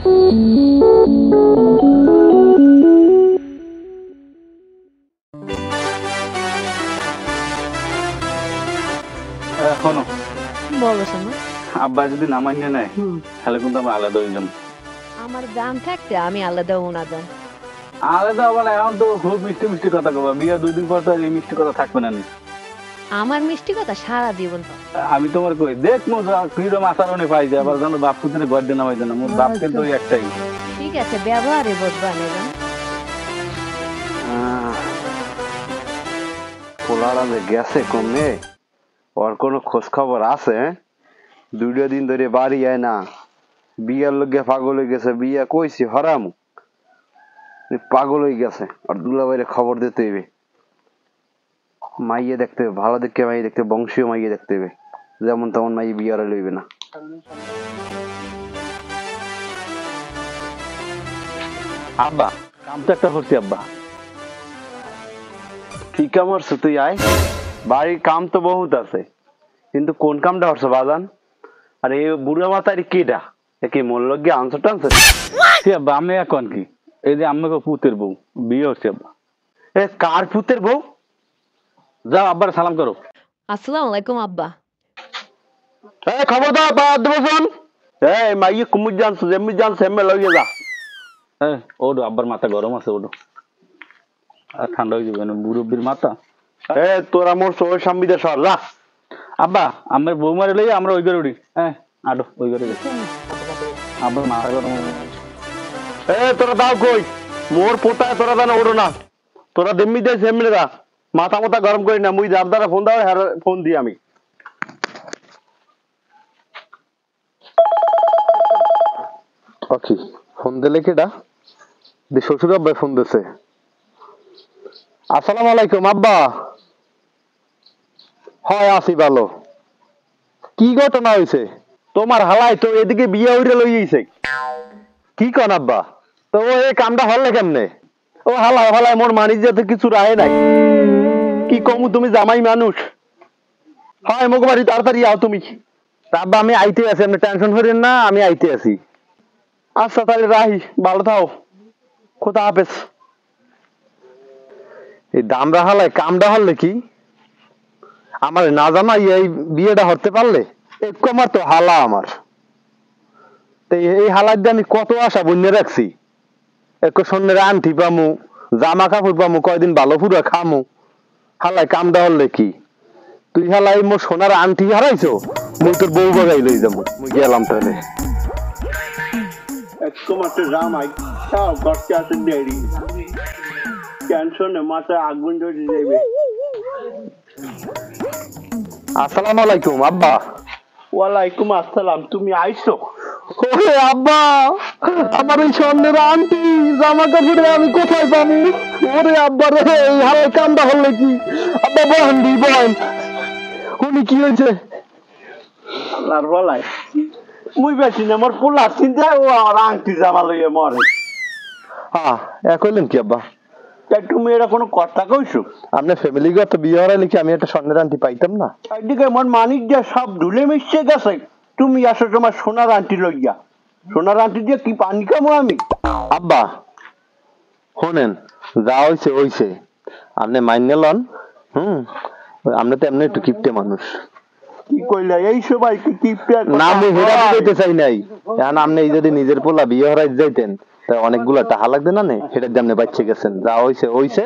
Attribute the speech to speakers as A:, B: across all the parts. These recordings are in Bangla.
A: এখনো
B: বলো শোনো,
A: আব্বা যদি না মানিয়ে নেয় তাহলে কিন্তু আমরা আলাদা হয়ে যাবো।
B: আমার জান থাকতে আমি আলাদা না যান।
A: আলাদা আবার এখন তো খুব মিষ্টি মিষ্টি কথা কবা, বিয়ে 2 দিন পর তো আর এই মিষ্টি কথা থাকবে না নি।
B: আমার মিষ্টি কথা সারা জীবন
A: আমি তোমার কই দেখ মজা ফ্রিডম আচরণে পাই যায়, আবার জানো বাপ পুতনে ঘর দিয়ে নামাই দেয় না, মোর বাপ কিন্তু ওই একটাই।
B: ঠিক আছে, ব্যবহারে বদবা নেবেন।
C: পোলারা যে গেছে কমে, ওর কোনো খোঁজ খবর আছে? 2 দিন ধরে বাড়ি আয় না, বিয়ার লোক পাগল হয়ে গেছে, বিয়া কইছি হরাম পাগল হয়ে গেছে। আর দুলা বাইরে খবর দিতে হইবে, মাইয়ে দেখতে হবে, ভালো দেখে মাইয়ে দেখতে, বংশীয় মাইয়ে দেখতে হবে, যেমন তেমন মাইয়ে বিয়ারে লইবে না।
A: আব্বা কাম তো একটা করছি আব্বা।
C: কি কাম করছো তুই? আয়, বাড়ির কাম তো বহুত আছে, কিন্তু কোন কামটা করছো বাজান? আর এই বুড়া মাথার কেটা কি মোর লগে আনসার টানসার?
A: কি আব্বা আমি এখন কি এই যে আমাকে পুতের বউ বিয়ে হচ্ছে আব্বা।
C: এ কার পুতের বউ?
A: যাও আব্বার সালাম করো।
B: আসসালামু আলাইকুম আব্বা।
C: খবরদার পাওয়া দেবো শোন। মাইয়ে কুমুর জানছো, যেমনি জানছো এমনি লইয়ে যা।
A: হ্যাঁ ওডো, আব্বার মাথা গরম আছে ওডো, আর ঠান্ডা হয়ে যাবে না মুরব্বীর মাথা।
C: তোরা মোর চোখের সামনে দিয়ে সর যা।
A: আব্বা আমার বউ মারে লই আমরা ওই ঘরে উঠি। হ্যাঁ আডো ওই ঘরে গেছি, আব্বার মাথা গরম।
C: তোরা দাও কই মোর পোতায়, তোরা জানো ওড়ো না, তোরা দেমনি দেয় সেমনি যা, মাথা মাথা গরম করি না। মুই যার দ্বারা ফোন দাও, হ্যাঁ ফোন দিই আমি। ফোন দিলে কেডা? শ্বশুর আব্বা ফোন দিছে। আসসালামু আলাইকুম আব্বা। হয় আছি ভালো। কি ঘটনা হয়েছে? তোমার হালাই তো এদিকে বিয়ে হইরে লইছে। কি কন আব্বা? তো এই কামটা হলে কেমনে? ও হালাই হালাই মোর মানিজ যাতে কিছু রায় নাই। কি কমু, তুমি জামাই মানুষ। হয় মুখ বাড়ি তাড়াতাড়ি আও তুমি। আব্বা আমি আইতে আছি, আপনি টেনশন করেন না, আমি আইতে আছি। আচ্ছা তাহলে রাহি, ভালো থাও, খোদা হাফেজ। এই দামরা হালায় কামটা হলে কি আমার না জানা এই বিয়েটা হতে পারলে একটু আমার তো হালা আমার। এই হালার দিয়ে আমি কত আশা বন্যে রাখছি, একটু স্বর্ণের আংটি পামু, জামা কাপড় পামু, কয়দিন ভালো পুরা খামু। হালাই কামটা হলে কি? তুই হালাই মোর সোনার আংটি হারাইছো, মুই তোর বউ বাগাই লই যাবো। মুই গেলাম তাহলে।
D: একমাত্র জামাই তাও করতে আসেন দেরি, টেনশনে মাথায় আগুন ধরে যাবে।
C: আসসালামু আলাইকুম আব্বা।
D: ওয়ালাইকুম আসসালাম, তুমি আইছো?
C: ওরে আব্বা, আমার ওই স্বর্ণের আংটি জামা কাপড়ে আমি কোথায় পাবো? ওরে আব্বা রে, এই হালাই কামটা হলে কি? আব্বা বলেন দি বলেন, উনি কি হয়েছে?
D: আর বলাই মুই বেশি না, আমার পোলা চিন্তায় ও আর আংটি জামা লইয়া মরে।
C: হ্যাঁ কইলেন কি আব্বা?
D: তুমি এটা কোনো কথা কইছো?
C: আপনার ফ্যামিলিগত বিয়ে হরাইলে কি আমি একটা স্বর্ণের আংটি পাইতাম না?
D: একদিকে আমার মানিক দিয়ে সব ধুলে মিশে গেছে, তুমি আসো তোমার সোনার আংটি লইয়া। সোনার আংটি দিয়ে কি পানি খামো আমি?
C: আব্বা শোনেন, যা হইছে হইছে, আপনি মাইনে লন। আপনি তো এমনি একটু কিপটে মানুষ।
D: কি কইলা এই সবাই কি
C: না আমি হেরা দিতে চাই নাই। এখন আপনি যদি নিজের পোলা বিয়ে হরাই যাইতেন তা অনেকগুলা টাকা লাগবে না নে, সেটার দাম বাচ্চা গেছেন। যা হইছে হইছে,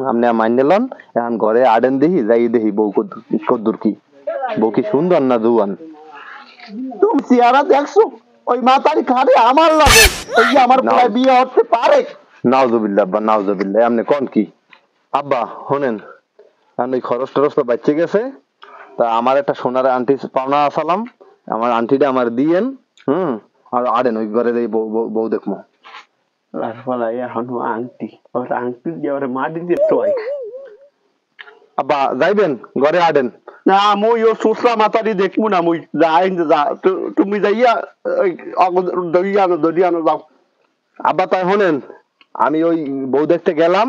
C: আপনি মাইনে লন। এখন ঘরে আডেন দেখি, যাই দেখি বউ কদ্দুর কি, বউ কি সুন্দর না জুয়ান?
D: তুমি চেহারা দেখছো? ওই মাতারি খারে আমার লাগে, ওই যে আমার পোলা বিয়ে হতে পারে?
C: নাউজুবিল্লাহ আব্বা, নাউজুবিল্লাহ। আপনি কোন কি? আব্বা শোনেন, এখন ওই খরচ টরচ তো বাচ্চা গেছে, তা আমার একটা সোনার আন্টি পাওনা আসালাম, আমার আন্টিটা আমার দিয়েন। আর আড়েন ওই ঘরে বউ দেখবো।
D: আংটি ওর আংটি দিয়ে ওর মাটি দিয়ে তোয়।
C: আব্বা যাইবেন ঘরে আডেন?
D: না মুই ও সুসরা মাতারি দেখবো না, মুই যাই যা, তুমি যাইয়া দরিয়ানো যাও।
C: আব্বা তাই শোনেন, আমি ওই বউ দেখতে গেলাম,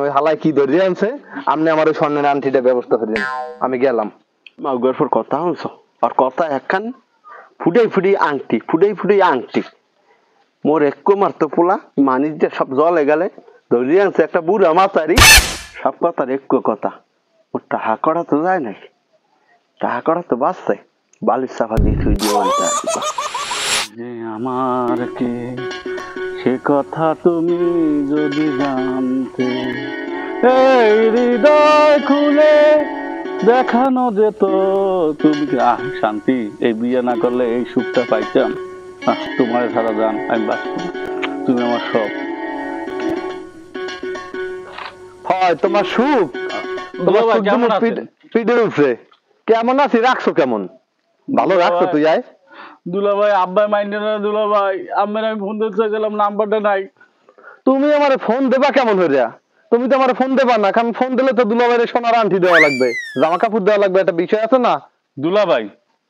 C: ওই হালাই কি ধরিয়ে আনছে, আপনি আমার ওই স্বর্ণের আংটিটা ব্যবস্থা করেন, আমি গেলাম।
D: গল্পর কথা হইছ, আর কথা একখান ফুটাই ফুটাই আংটি, ফুটাই ফুটাই আংটি। মোর একটু মারতো পোলা মানিস যে সব জলে গেলে ধরিয়ে আনছে একটা বুড়া মাতারি সব কথার একটু কথা ওর টাহা করা তো যায় নাই টাহা করা তো বাঁচছে বালির চাপা দিয়ে থুই দিয়ে আনতে
A: যে আমার কে সে কথা তুমি যদি জানতে, এই হৃদয় খুলে দেখানো যেত তুমি শান্তি। এই বিয়ে না করলে এই সুখটা পাইতাম? তোমার সারা জান আমি বাঁচব না, তুমি আমার সব।
C: হয় তোমার সুখ, তোমার
A: দুলাভাই
C: সুখ
A: কেমন
C: যেমন
A: আছেন?
C: পিঠে উঠছে। কেমন আছি? রাখছো কেমন? ভালো রাখছো তুই? আয়
A: দুলাভাই, আব্বাই মাইন্ডে না। দুলাভাই আম্মের আমি ফোন দিতে চাইছিলাম, নাম্বারটা নাই।
C: তুমি আমার ফোন দেবা কেমন হইয়া? তুমি তো আমার ফোন দেবা না, কারণ ফোন দিলে তো দুলাভাইয়ের সোনার আংটি দেওয়া লাগবে, জামা কাপড় দেওয়া লাগবে, একটা বিষয় আছে না?
A: দুলাভাই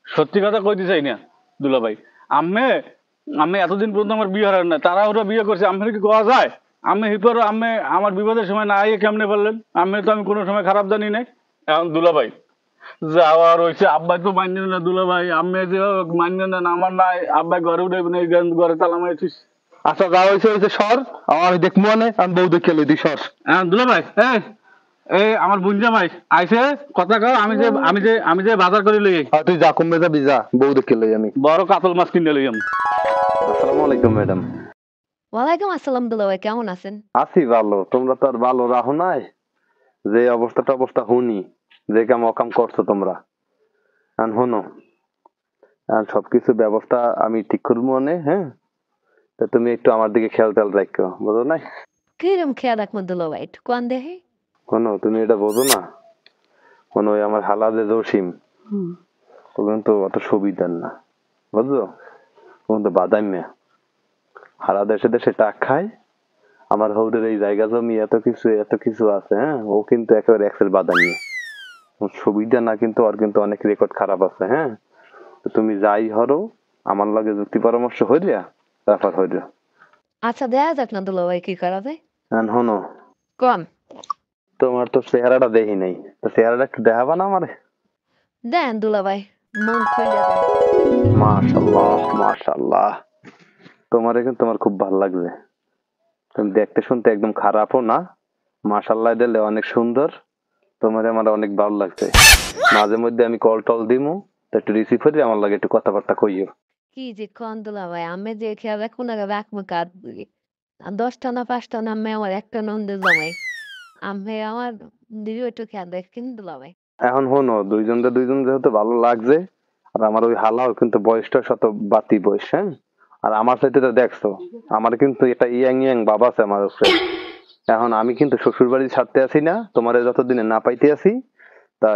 A: সত্যি কথা কইতে চাই না। দুলাভাই আম্মে আমি এতদিন পর্যন্ত আমার বিয়ে হারান না, তারা ওরা বিয়ে করছে, আম্মের কি কওয়া যায়? আমি হিপর আম্মে আমার বিপদের সময় না আইয়ে কেমনে বললেন? আম্মে তো আমি কোনো সময় খারাপ জানি নাই। এখন দুলাভাই যাওয়ার হয়েছে, আব্বাই তো মান্য না। দুলাভাই আম্মে যে মান্য না, আমার নাই। আব্বাই ঘরে উঠে ঘরে তালা মারিছিস।
C: আচ্ছা যা হয়েছে হয়েছে, সর। আমি দেখবো মানে, আমি বউ দেখে লই, তুই সর।
A: দুলাভাই এই আমার বুঞ্জা ভাই আইছে, কথা কও। আমি যে বাজার করে লই আই।
C: তুই যা, কমবে যাবি, যা, বউ দেখে লই আমি।
A: বড় কাতল মাছ কিনে লই আমি।
C: আসসালামু আলাইকুম ম্যাডাম।
B: ওয়ালাইকুম আসসালাম দুলাভাই, কেমন আছেন?
C: আছি ভালো, তোমরা তো আর ভালো রাখো নাই। যে অবস্থা হুনি, যে কাম অকাম করছো তোমরা। আর হনো, আর সবকিছু ব্যবস্থা আমি ঠিক করবো মানে। হ্যাঁ, তা তুমি একটু আমার দিকে খেয়াল তেল রাখো, বুঝো না?
B: কিরম খেয়াল রাখবো দুলাভাই, একটু কোন দেখে।
C: কোনো তুমি এটা বোঝো না? কোনো ওই আমার হালা যে জসিম, ও কিন্তু অত সুবিধার না, বুঝছো? ও কিন্তু বাদাম মেয়া, হারা দেশে দেশে টাক খায়। আমার হৌদের এই জায়গা জমি এত কিছু আছে। হ্যাঁ, ও কিন্তু একেবারে এক্সেল বাদাম নিয়ে সুবিধা না, কিন্তু ওর কিন্তু অনেক রেকর্ড খারাপ আছে। হ্যাঁ, তো তুমি যাই হরো, আমার লাগে যুক্তি পরামর্শ হইয়া ব্যাপার হইয়া।
B: আচ্ছা দেখা যাক না দুলাভাই, কি করা যায়।
C: হনো,
B: কম
C: তোমার তো চেহারাটা দেখি নাই, তো চেহারাটা একটু দেখাবা না আমারে?
B: দেন দুলাভাই, মন খুলে দেন।
C: মাশাআল্লাহ মাশাআল্লাহ, তোমারে কিন্তু তোমার খুব ভালো লাগছে। তুমি দেখতে শুনতে একদম খারাপও না, মাশাআল্লাহ দিলে অনেক সুন্দর। তোমারে আমার অনেক ভালো লাগছে। মাঝে মধ্যে আমি কল টল দিমু, তো একটু রিসিভ করে আমার লাগে একটু কথাবার্তা কইও।
B: কি যে কোন দুলাভাই, আমি যে খেয়াল রাখবো না রাখবো কার দিকে? 10টা না 5টা না, আমি আমার একটা নন্দের জামাই। আমি আমার দিদি একটু খেয়াল রাখেন দুলাভাই।
C: এখন হনো, দুইজন যেহেতু ভালো লাগছে, আর আমার ওই হালাও কিন্তু বয়সটা শত বাতি বয়স। হ্যাঁ, আর আমার সাথে তো দেখছো, আমার কিন্তু এটা ইয়াং বাবা আছে আমার উপরে। এখন আমি কিন্তু শ্বশুর বাড়ি ছাড়তে আসি না, তোমার যতদিনে না পাইতে আসি। তা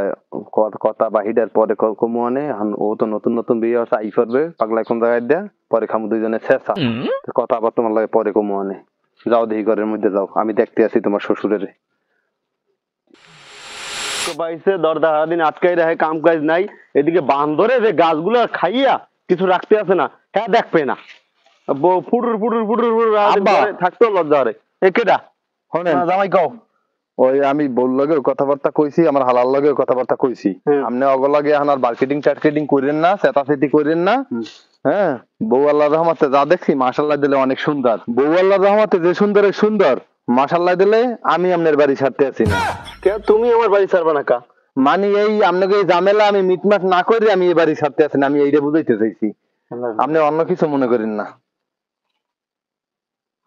C: কথা বাহিরের পরে কমু আনে। এখন ও তো নতুন বিয়ে হচ্ছে, আই করবে পাগলা কোন জায়গায় দেয়া, পরে খামু দুইজনে শেষা। কথা আবার তোমার লাগে পরে কমু আনে। যাও দেখি ঘরের মধ্যে যাও, আমি দেখতে আসি তোমার শ্বশুরের।
D: বাইসে দরদা সারাদিন আটকাই রাখে, কাম কাজ নাই। এদিকে বান্দরে যে গাছগুলো খাইয়া কিছু রাখতে আসে না, হ্যাঁ দেখবে না। ফুটুর
C: আব্বা।
D: থাকতেও লজ্জা হরে। এ কেডা?
C: শোনেন,
D: জামাই কও।
C: ওই আমি বউর লগেও কথাবার্তা কইছি, আমার হালার লগেও কথাবার্তা কইছি। আপনি অগলাগে এখন আর মার্কেটিং টার্কেটিং করেন না, চেতাচেতি করেন না। হ্যাঁ, বউ আল্লাহ রহমতে যা দেখছি, মাশাল্লাহ দিলে অনেক সুন্দর। বউ আল্লাহ রহমতে যে সুন্দর, মাশাল্লাহ দিলে আমি আপনার বাড়ি ছাড়তে আছি না।
D: তুমি আমার বাড়ি ছাড়বা না কা?
C: মানে এই আপনাকে এই ঝামেলা আমি মিটমাট না করে আমি এই বাড়ি ছাড়তে আছি না, আমি এইটা বুঝাইতে চাইছি। আপনি অন্য কিছু মনে করেন না।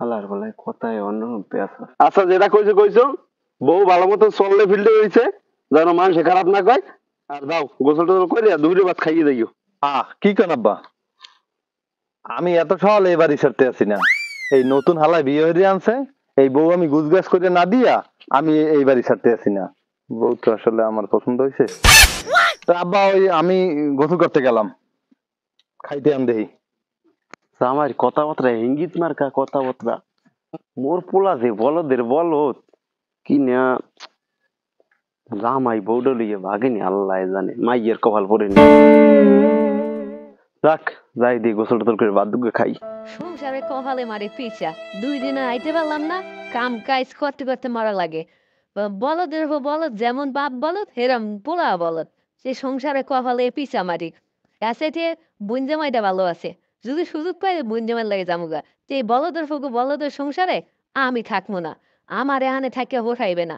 D: আল্লাহর বলাই কথায় অন্য আচ্ছা, যেটা কইছো বউ ভালো মতো চললে ফিল্ডে হয়েছে, যেন মানুষ খারাপ না কয়। আর দাও গোসল টোসল করে দুপুরে ভাত খাইয়ে দিও।
C: কি কেন আব্বা, আমি এত সহলে এই বাড়ি ছাড়তে আছি না। এই নতুন হালায় বিয়ে হয়ে আনছে, এই বউ আমি গুজগাছ করে না দিয়া আমি এই বাড়ি ছাড়তে আছি না। বউ তো আসলে আমার পছন্দ হয়েছে। তা আব্বা, ওই আমি গোসল করতে গেলাম, খাইতে আন দেহি।
D: আমার কথাবার্তা ইঙ্গিত মার্কা কথাবার্তা। মোর পোলা যে বলদের বলদ কি না, জামাই বউডা লইয়া ভাগেনি আল্লাহ জানে, মাইয়ের কপাল পড়েনি। রাখ, যাই দিয়ে গোসল টোসল করে বাদ দুগে খাই।
B: সংসারে কপালে মারে পিছা, 2 দিনে আইতে পারলাম না, কাম কাজ করতে করতে মরা লাগে। বলদের উপর বলদ, যেমন বাপ বলদ হেরম পোলা বলদ। সে সংসারে কপালে পিছা মারি। কাছে বোন জামাইটা ভালো আছে, যদি সুযোগ পাই বোন জামার লাগে যামুগা যে এই বলদের ফুকু বলদের সংসারে আমি থাকবো না, আমার এখানে থাকে হোসাইবে না,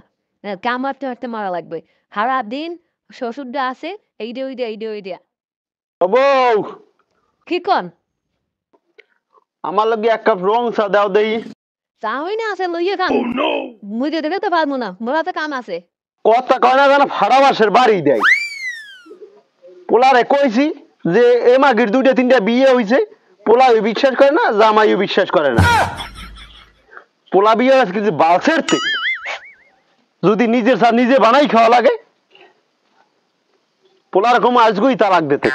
B: কাম হাঁটতে হাঁটতে মারা লাগবে সারা দিন। শ্বশুরটা আছে এইটা ওইটা এইটা ওইটা।
D: ও বউ,
B: কি কন?
D: আমার লগে এক কাপ রং চা দাও দেই।
B: চা হই না আছে লইয়ে খান। মুই দিতে তো পারবো না, মোরা তো কাম আছে।
D: কথা কয় না যেন ভাড়া মাসের বাড়ি দেয়। পোলারে কইছি যে এ মাগির 2-3টা বিয়ে হইছে, পোলা বিশ্বাস করে না, জামাইও বিশ্বাস করে না। পোলা বিয়ে আছে কিন্তু বালছের যদি নিজের চা নিজে বানাই খাওয়া লাগে, পোলার কম আজগুই তালাক দিতে।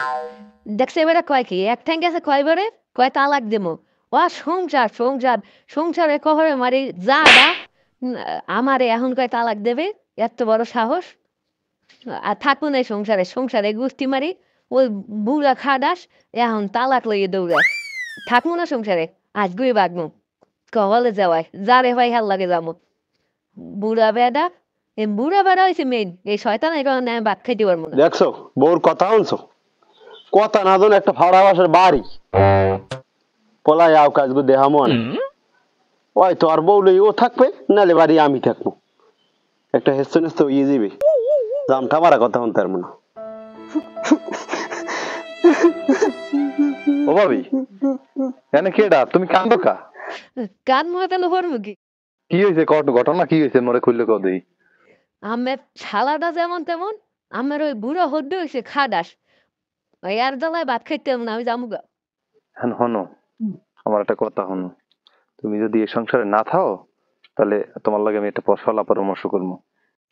B: দেখছে এবারে কয় কি এক ঠ্যাং গেছে কয় বারে কয় তালাক দেবো। ও সংসার সংসার সংসারে কহরে মারি যা দা আমারে এখন কয় তালাক দেবে, এত বড় সাহস। আর থাকবো না এই সংসারে, সংসারে গুষ্টি মারি ওই বুড়া খাডাস এখন তালাক লইয়ে দৌড়ায়। থাকবো না সংসারে, আজগুই বাগমু কহলে যাওয়ায় যারে ভাই হাল লাগে যাবো। বুড়া বেডা এই বুড়া বেড়া হয়েছে মেইন, এই শয়তান এই কারণে আমি ভাত খাইতে পারবো না।
D: দেখছো বউর কথা শুনছো, কথা না জানো একটা ভাড়া বাসার বাড়ি পোলাই আও কাজগু দেহামো না। ওই তো আর বউ লই ও থাকবে, নালে বাড়ি আমি থাকবো, একটা হেসতে নেস্তে ইয়ে যাবে। জামটা মারা কথা শুনতে পারবো না।
C: ও ভাবি, এনে কেডা? তুমি কান্দো কা?
B: কান মহাতালো হরমু কি?
C: কি হয়েছে? ঘটনা কি হয়েছে? মরে খুললে কদেই।
B: আমের শালাটা যেমন তেমন, আমের ওই বুড়ো হদ্দ হয়েছে খাডাস, ওই আর জ্বালায় ভাত খাইতে না আমি যামুগা।
C: হ্যাঁ হনো, আমার একটা কথা হনো। তুমি যদি এই সংসারে না থাও তাহলে তোমার লাগে আমি একটা সলা পরামর্শ করবো।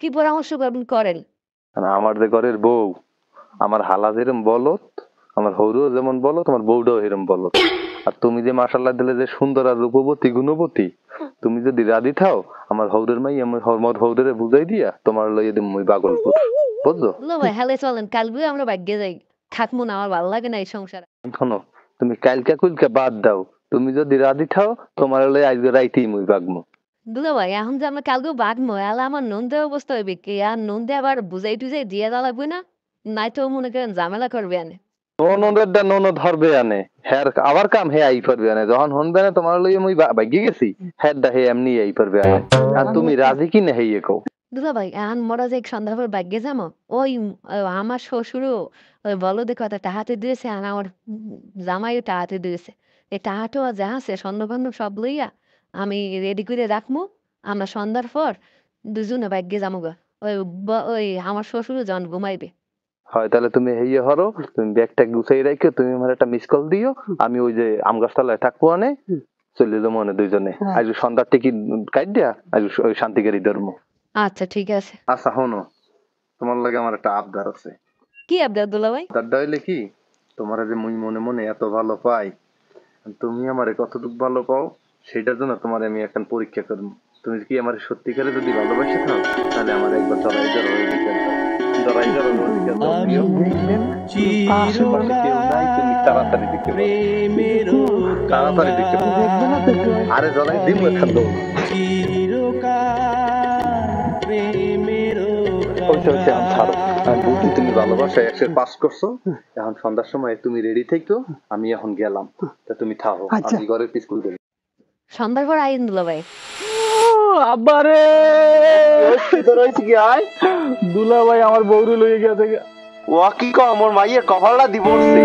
B: কি পরামর্শ করবেন করেন?
C: আমার যে ঘরের বউ, আমার হালা যেরম বলত, আমার হৌরও যেমন বলো, তোমার বউটাও এরম বলো। আর তুমি যে মাশাল্লাহ দিলে যে সুন্দর আর রূপবতী গুণবতী, তুমি যদি রাজি থাও আমার হৌরের মাই আমার হৌরে বুঝাই দিয়া তোমার লইয়ে দিম মই পাগলপুর, বুঝছো?
B: লো ভাই হেলে চলেন, কাল বুয়ে আমরা ভাগ্যে যাই। থাকবো না, আমার ভালো লাগে না এই সংসারে।
C: শোনো, তুমি কালকা কুলকা বাদ দাও, তুমি যদি রাজি থাও তোমার লইয়ে আজকে রাইতেই মই বাগমু।
B: দুলো ভাই এখন যে আমরা কালকেও বাঘমো এলা আমার নন্দের অবস্থা হইবে কি? আর নন্দে আবার বুঝাই টুজাই দিয়ে দেওয়া লাগবে না, নাই তো মনে করেন ঝামেলা করবে আনে।
C: ননদের দা ননদ ধরবে আনে, হ্যার আবার কাম হে আই পারবে আনে, যখন হনবে না তোমার লইয়ে মই ভাগ্যে গেছি, হ্যার দা হে এমনি আই পারবে আনে। আর তুমি রাজি কি না হেইয়ে কও?
B: দুলা ভাই এখন মরা যে সন্ধ্যার পর ভাগ্যে যাবো, ওই আমার শ্বশুরও ওই বলদে কথা টাহাতে দিয়েছে, আর আমার জামাইও টাহাতে দিয়েছে। এই টাহাটো যা আছে স্বর্ণবন্ধ সব লইয়া আমি রেডি করে রাখবো। আমরা সন্ধ্যার পর দুজনে ভাগ্যে যাবো গা। ওই ওই আমার শ্বশুরও যখন ঘুমাইবে।
C: হয় তাহলে তুমি হেইয়ে হরো, তুমি ব্যাগটা গুছাই রাখো, তুমি আমার একটা মিস কল দিও, আমি ওই যে আম গাছতলায় থাকবো আনে চলে যাবো মনে দুইজনে। আজ সন্ধ্যার টিকিট কাট দিয়া আজ ওই শান্তিকারী ধর্ম।
B: আচ্ছা ঠিক আছে।
C: আচ্ছা হনো, তোমার লাগে আমার একটা আবদার আছে।
B: কি আবদার দুলা ভাই?
C: আবদারটা হইলে কি, তোমার যে মুই মনে মনে এত ভালো পাই, তুমি আমারে কতটুকু ভালো পাও সেটার জন্য তোমার আমি এখন পরীক্ষা করবো। তুমি কি আমার সত্যিকারে যদি ভালোবাসে থাও তাহলে আমার একবার জড়াই জড়াই অধিকার দাও, জড়াই জড়াই অধিকার দাও। আশেপাশে কেউ নাই, তুমি তাড়াতাড়ি দেখতে পারো, তাড়াতাড়ি দেখতে পারো। আরে জড়াই দিব এখন দাও। আমি বুঝি তুমি ভালোবাসা 100 পাস করছো, এখন সন্ধ্যার সময় তুমি রেডি থেকো, আমি এখন গেলাম, তা তুমি থাকো, আমি ঘরের স্কুল করি।
B: সন্ধ্যার পর আইন দুলা ভাই।
A: আব্বারে দুলা ভাই আমার বউরে লইয়ে গেছে।
D: ও কি কো আমার মাইয়ের কপালটা দিবসে।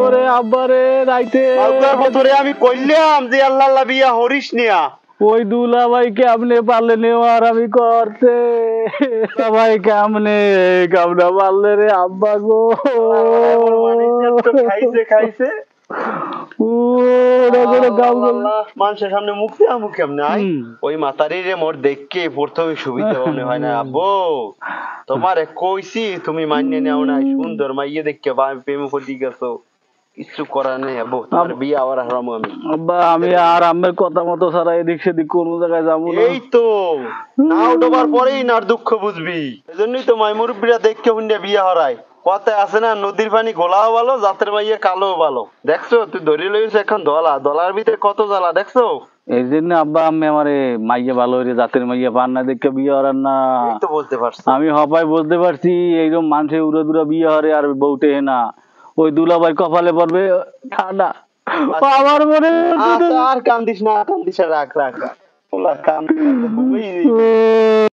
A: ওরে আব্বারে রাইতে
D: আল্লাহর বতরে আমি কইলাম যে আল্লাহ আল্লাহ বিয়া হরিস নিয়া।
A: ওই দুলা ভাই কেমনে পারলে নেওয়ার আমি করতে, ভাই কেমনে কামনা পারলে রে আব্বা গো।
D: খাইছে খাইছে মানুষের সামনে মুখ দেওয়া মুখ কেমনে আই। ওই মাতারি রে মোর দেখকে প্রথমে সুবিধা মনে হয় না। আব্বু তোমারে কইছি তুমি মান্য নেও নাই, সুন্দর মাইয়ে দেখকে প্রেম করতে গেছো, কিছু করার নেই আব্বু, তোমার বিয়ে আবার হারাম আমি।
A: আব্বা আমি আর আম্মের কথা মতো ছাড়া এদিক সেদিক কোন জায়গায় যাবো না।
D: এই তো নাও ডোবার পরেই নার দুঃখ বুঝবি, এজন্যই তো মাই মুরব্বীরা দেখকে হুন্ডে বিয়ে হারায়। কথায় আছে না, নদীর পানি গোলাও ভালো জাতের মাইয়া কালো ভালো। দেখছো তুই ধরে লইছ এখন দলা, দলার ভিতরে কত জ্বালা দেখছো।
A: এই জন্য আব্বা আমি আমারে মাইয়া ভালো হইরে জাতের মাইয়া পান না দেখে বিয়ে হরান না।
D: তো বলতে পারছো,
A: আমি হপাই বলতে পারছি এইরকম মানুষে উড়ে দুরা বিয়ে হরে আর বউটে না। ওই দুলাভাই কপালে পড়বে ঠান্ডা, আমার মনে
D: আচ্ছা আর কান্দিস না রাখ রাখ রাখ পোলা কান্দি